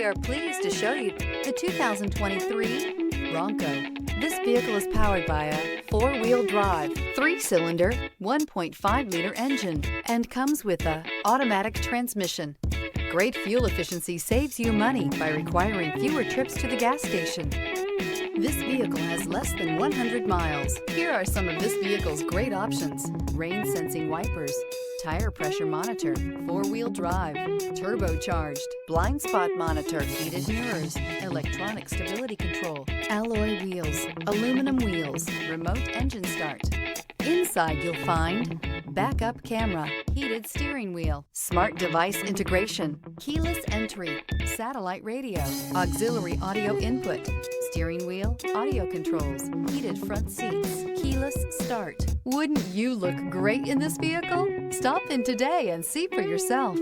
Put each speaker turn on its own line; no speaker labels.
are pleased to show you the 2023 Bronco. This vehicle is powered by a 4-wheel drive, 3-cylinder, 1.5-liter engine, and comes with a automatic transmission. Great fuel efficiency saves you money by requiring fewer trips to the gas station. This vehicle has less than 100 miles. Here are some of this vehicle's great options: rain sensing wipers, tire pressure monitor, 4-wheel drive, turbocharged, blind spot monitor, heated mirrors, electronic stability control, alloy wheels, aluminum wheels, remote engine start. Inside you'll find backup camera, heated steering wheel, smart device integration, keyless entry, satellite radio, auxiliary audio input, steering wheel audio controls, heated front seats, keyless start. Wouldn't you look great in this vehicle? Stop in today and see for yourself.